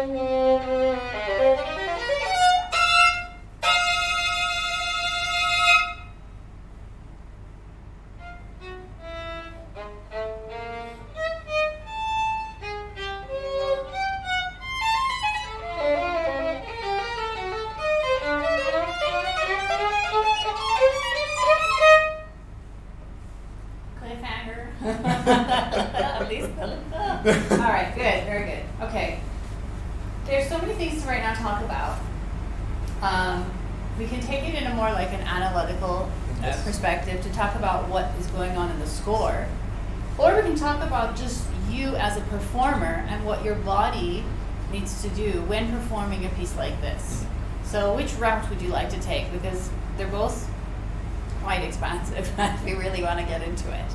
At least all right, good, very good. Okay. There's so many things to right now talk about. We can take it in a more like an analytical perspective to talk about what is going on in the score. Or we can talk about just you as a performer and what your body needs to do when performing a piece like this. So which route would you like to take? Because they're both quite expansive if we really want to get into it.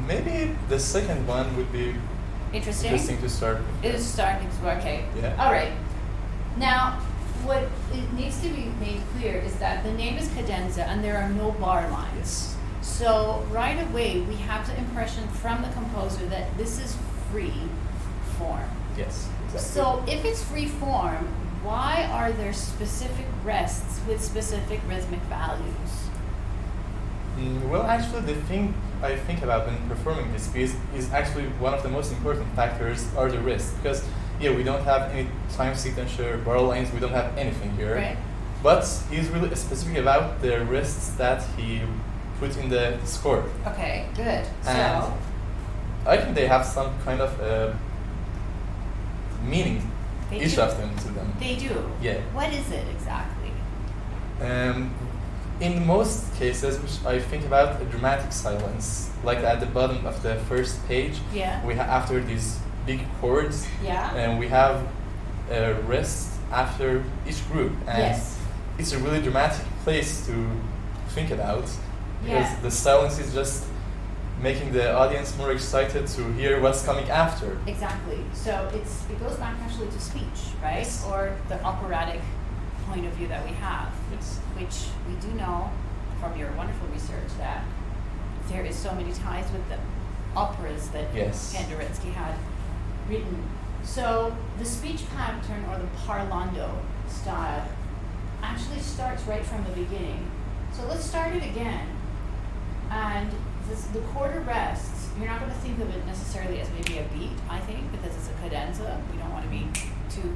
Maybe the second one would be interesting to start with. It is starting to, okay. Yeah. All right. Now, what it needs to be made clear is that the name is cadenza and there are no bar lines. Yes. So right away, we have the impression from the composer that this is free form. Yes, exactly. So if it's free form, why are there specific rests with specific rhythmic values? Well, actually, the thing I think about when performing this piece is actually one of the most important factors are the wrists. Because, yeah, we don't have any time signature, bar lines, we don't have anything here. Right. But he's really specific about the wrists that he put in the score. Okay, good. And so I think they have some kind of meaning, each do. of them to them. They do? Yeah. What is it exactly? In most cases, which I think about a dramatic silence, like at the bottom of the first page, Yeah. we after these big chords, Yeah. and we have a rest after each group, and Yes. it's a really dramatic place to think about, because Yeah. the silence is just making the audience more excited to hear what's coming after. Exactly. So it goes back actually to speech, right? Yes. Or the operatic point of view that we have, Yes. which we do know from your wonderful research that there is so many ties with the operas that Yes. Penderecki had written. So the speech pattern or the parlando style actually starts right from the beginning. So let's start it again. And the quarter rests, you're not going to think of it necessarily as maybe a beat, I think, because it's a cadenza. We don't want to be too,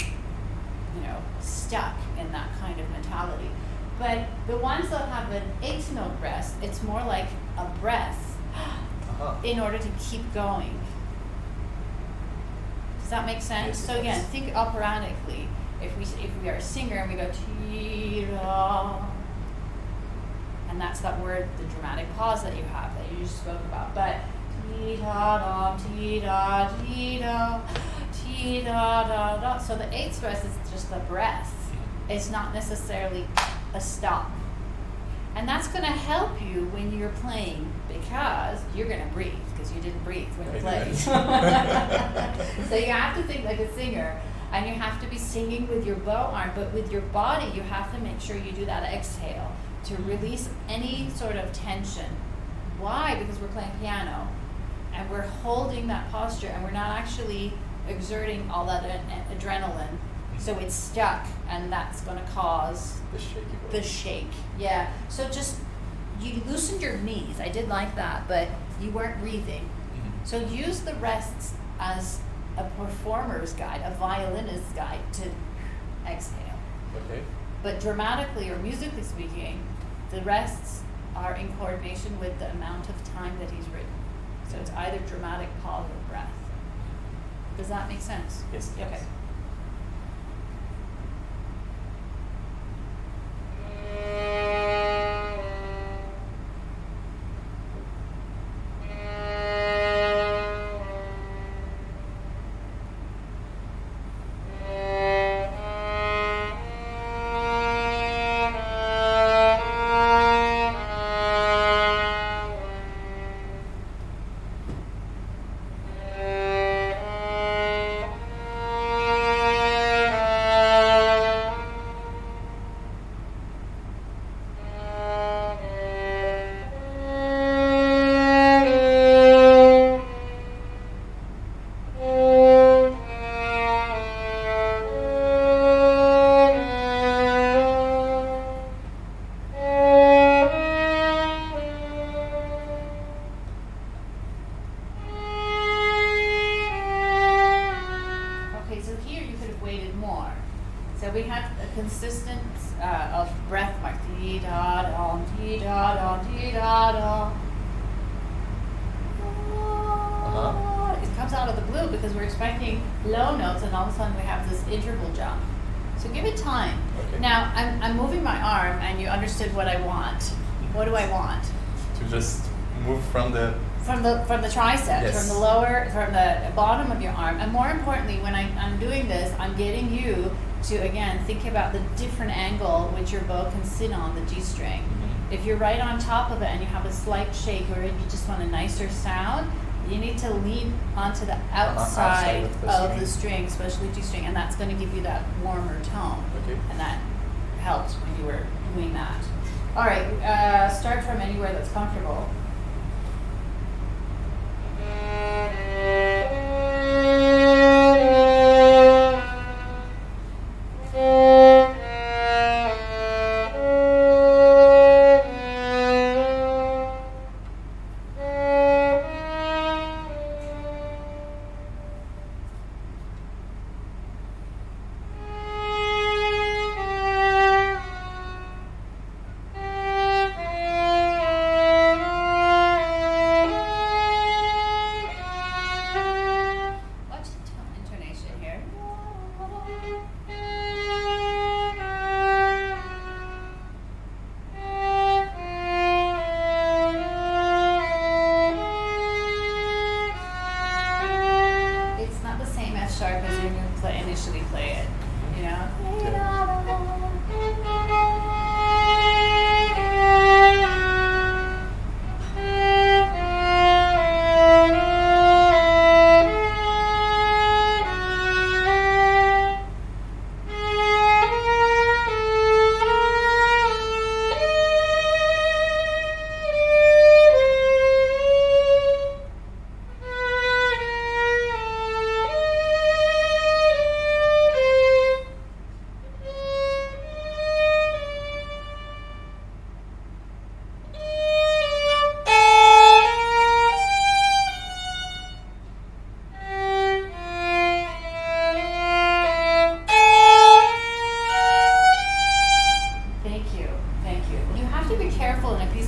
stuck in that kind of mentality. But the ones that have an eighth note rest, it's more like a breath in order to keep going. Does that make sense? Yes, So again, think operatically. If we are a singer and we go ti-da, and that's that word, the dramatic pause that you have that you just spoke about. But ti-da-da, ti-da, ti-da, ti-da-da-da. So the eighth rest is just the breath. It's not necessarily a stop. And that's going to help you when you're playing because you're going to breathe because you didn't breathe when you played. So you have to think like a singer and you have to be singing with your bow arm, but with your body you have to make sure you do that exhale to release any sort of tension. Why? Because we're playing piano and we're holding that posture and we're not actually exerting all that adrenaline. So it's stuck, and that's going to cause the shake. Yeah. So just you loosened your knees. I did like that, but you weren't breathing. Mm-hmm. So use the rests as a performer's guide, a violinist's guide to exhale. Okay. But dramatically or musically speaking, the rests are in coordination with the amount of time that he's written. So it's either dramatic pause or breath. Does that make sense? Yes. Okay. Yes. consistence of breath mark. Dee da da, dee da da, dee da da. It comes out of the blue because we're expecting low notes, and all of a sudden we have this interval jump. So give it time. Okay. Now I'm moving my arm, and you understood what I want. What do I want? To just move from the triceps, yes. from the bottom of your arm, and more importantly, when I'm doing this, I'm getting you to again think about the different angle which your bow can sit on the G string. Mm-hmm. If you're right on top of it and you have a slight shake, or you just want a nicer sound, you need to lean onto the outside of the string, especially G string, and that's going to give you that warmer tone. Okay. And that helps when you were doing that. All right, start from anywhere that's comfortable. Initially play it, you know?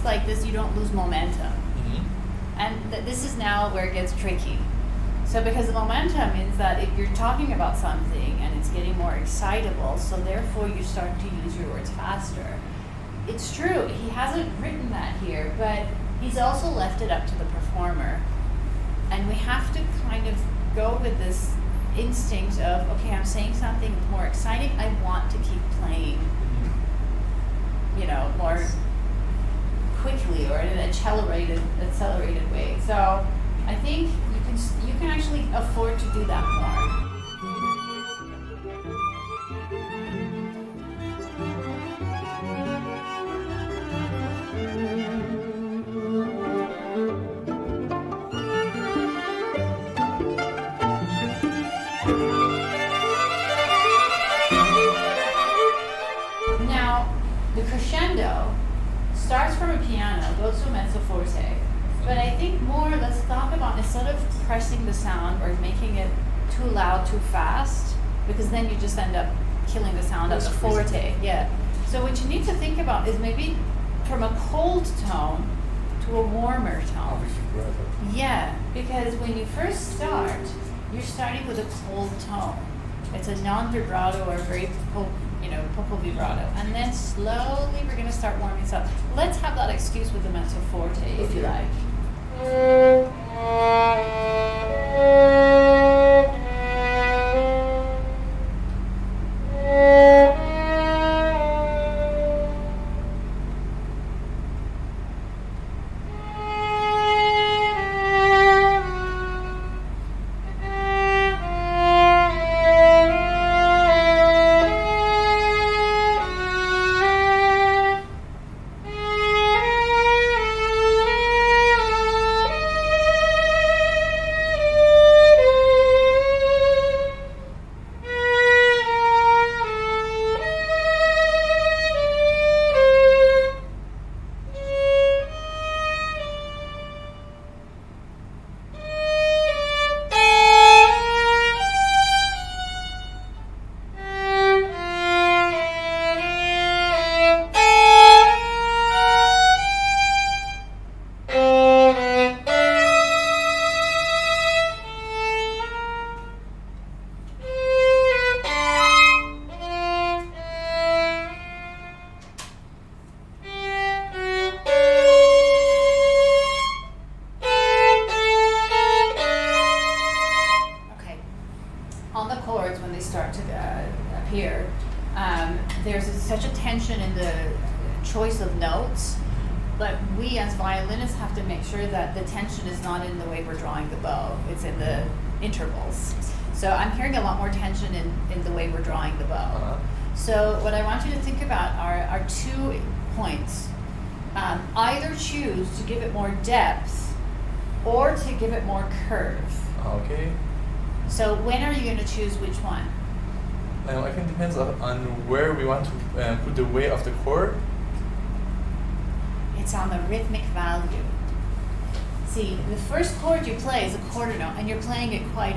Like this, you don't lose momentum. Mm-hmm. And this is now where it gets tricky. So because the momentum means that if you're talking about something and it's getting more excitable, so therefore you start to use your words faster. It's true, he hasn't written that here, but he's also left it up to the performer. And we have to kind of go with this instinct of, okay, I'm saying something more exciting, I want to keep playing, you know, more quickly or in an accelerated way. So I think you can actually afford to do that more. Now the crescendo starts from a piano, goes to a mezzo forte. But I think more, let's talk about, instead of pressing the sound or making it too loud, too fast, because then you just end up killing the sound of the forte. Yeah. So what you need to think about is maybe from a cold tone to a warmer tone. Yeah, because when you first start, you're starting with a cold tone. It's a non-vibrato or very poco vibrato, and then slowly we're going to start warming this up. Let's have that excuse with the mezzo forte, if you like. chords when they start to appear, there's such a tension in the choice of notes, but we as violinists have to make sure that the tension is not in the way we're drawing the bow, it's in the intervals. So I'm hearing a lot more tension in the way we're drawing the bow. So what I want you to think about are 2 points. Either choose to give it more depth or to give it more curve. Okay. So when are you going to choose which one? I think it depends on where we want to put the weight of the chord. It's on the rhythmic value. See, the first chord you play is a quarter note, and you're playing it quite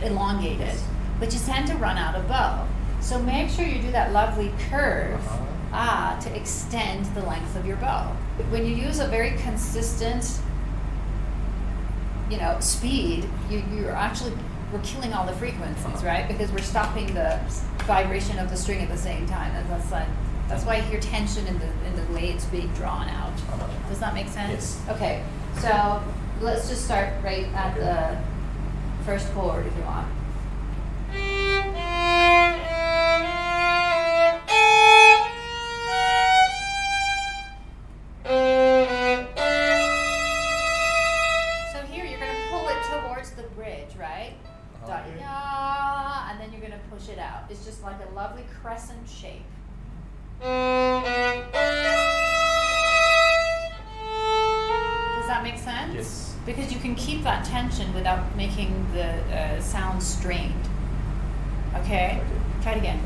elongated, but you tend to run out of bow. So make sure you do that lovely curve to extend the length of your bow. When you use a very consistent, speed, we're killing all the frequencies, right? Because we're stopping the vibration of the string at the same time. That's why you hear tension in the way it's being drawn out. Does that make sense? Yes. Okay, so let's just start right at the first chord if you want. So here you're going to pull it towards the bridge, right? Da-ya, and then you're going to push it out. It's just like a lovely crescent shape. Does that make sense? Yes. Because you can keep that tension without making the sound strained. Okay? Try it again.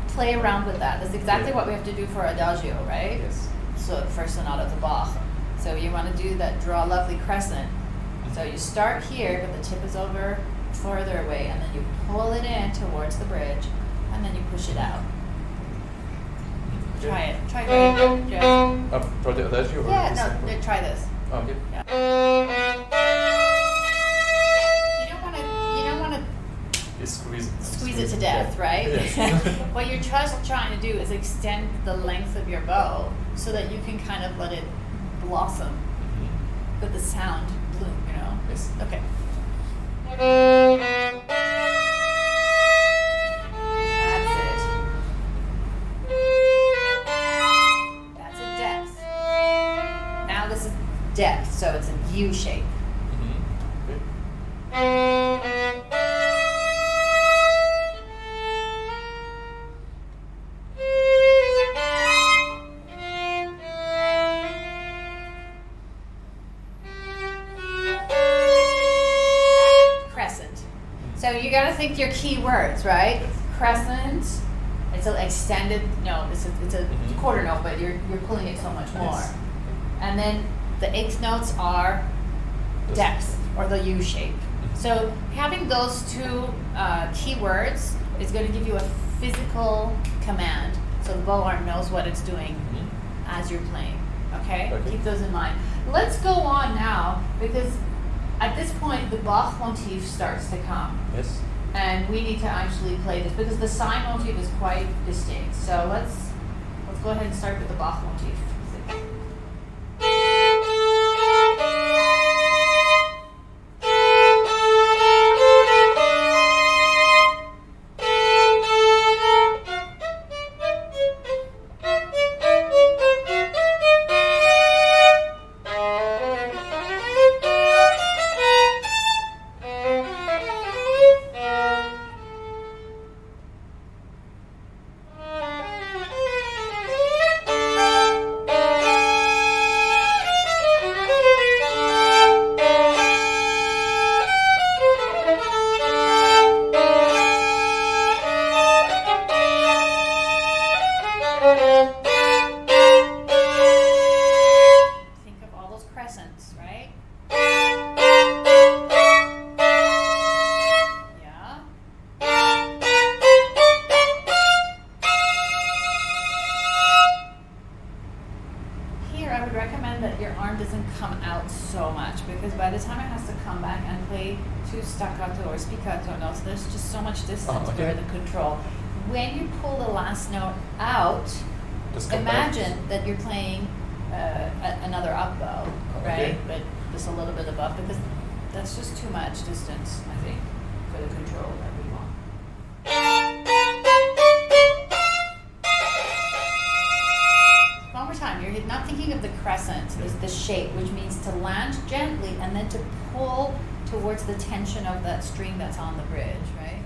Play around with that. That's exactly what we have to do for Adagio, right? Yes. So first sonata of the Bach. So you want to do that, draw a lovely crescent. So you start here, but the tip is over further away, and then you pull it in towards the bridge, and then you push it out. Try it. Try it. Yes. For the Adagio? Yeah, no, try this. Okay. Yeah. Squeeze it to death, right? Yes. What you're just trying to do is extend the length of your bow so that you can kind of let it blossom with the sound bloom, Yes. Okay. That's it. That's a depth. Now this is depth, so it's a U shape. So you got to think your key words, right? Crescent. It's an extended note. It's a quarter note, but you're pulling it so much more. Yes. And then the eighth notes are depth or the U shape. So having those 2 key words is going to give you a physical command, so the bow arm knows what it's doing as you're playing. Okay? Keep those in mind. Let's go on now, because at this point the Bach motif starts to come. Yes. And we need to actually play this because the sine motif is quite distinct. So let's go ahead and start with the Bach motif. play two staccato or spiccato notes, there's just so much distance for the control. When you pull the last note out, imagine that you're playing another up bow, right? But just a little bit above, because that's just too much distance, I think, for the control that we want. One more time, you're not thinking of the crescent, the shape, which means to land gently and then to pull towards the tension of that string that's on the bridge, right?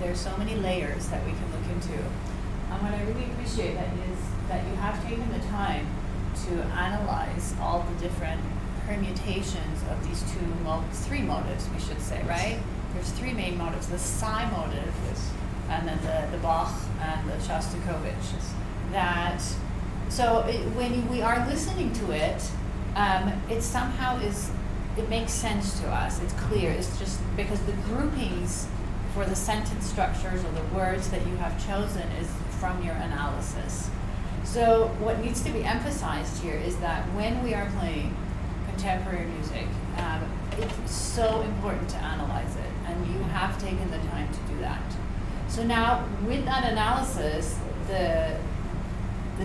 There's so many layers that we can look into. And what I really appreciate is that you have taken the time to analyze all the different permutations of these three motives, we should say, right? There's three main motives: the psi motive, and then the Bach and the Shostakovich. When we are listening to it, it somehow it makes sense to us. It's clear. It's just because the groupings for the sentence structures or the words that you have chosen is from your analysis. So what needs to be emphasized here is that when we are playing contemporary music, it's so important to analyze it, and you have taken the time to do that. So now, with that analysis, the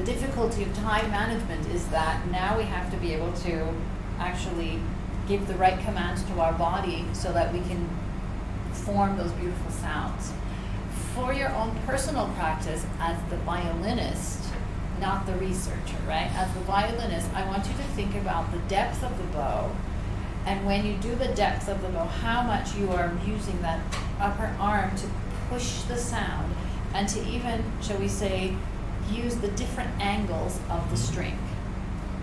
difficulty of time management is that now we have to be able to actually give the right commands to our body so that we can form those beautiful sounds. For your own personal practice as the violinist, not the researcher, right? As the violinist, I want you to think about the depth of the bow, and when you do the depth of the bow, how much you are using that upper arm to push the sound and to even, shall we say, use the different angles of the string.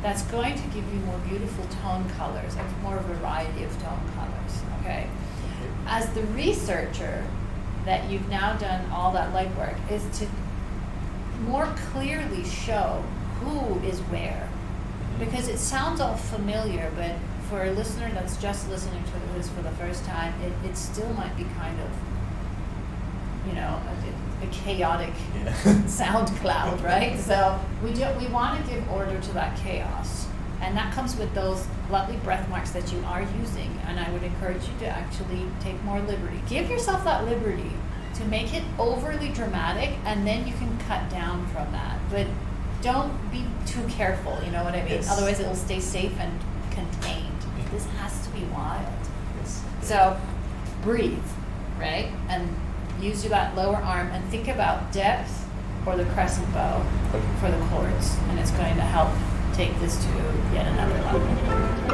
That's going to give you more beautiful tone colors, and more variety of tone colors, okay? As the researcher, that you've now done all that legwork, is to more clearly show who is where. Because it sounds all familiar, but for a listener that's just listening to this for the first time, it still might be kind of, a chaotic sound cloud, right? So we want to give order to that chaos. And that comes with those lovely breath marks that you are using. And I would encourage you to actually take more liberty. Give yourself that liberty to make it overly dramatic, and then you can cut down from that. But don't be too careful, you know what I mean? Yes. Otherwise it'll stay safe and contained. This has to be wild. Yes. So breathe, right? And use that lower arm and think about depth or the crescent bow for the chords. And it's going to help take this to yet another level.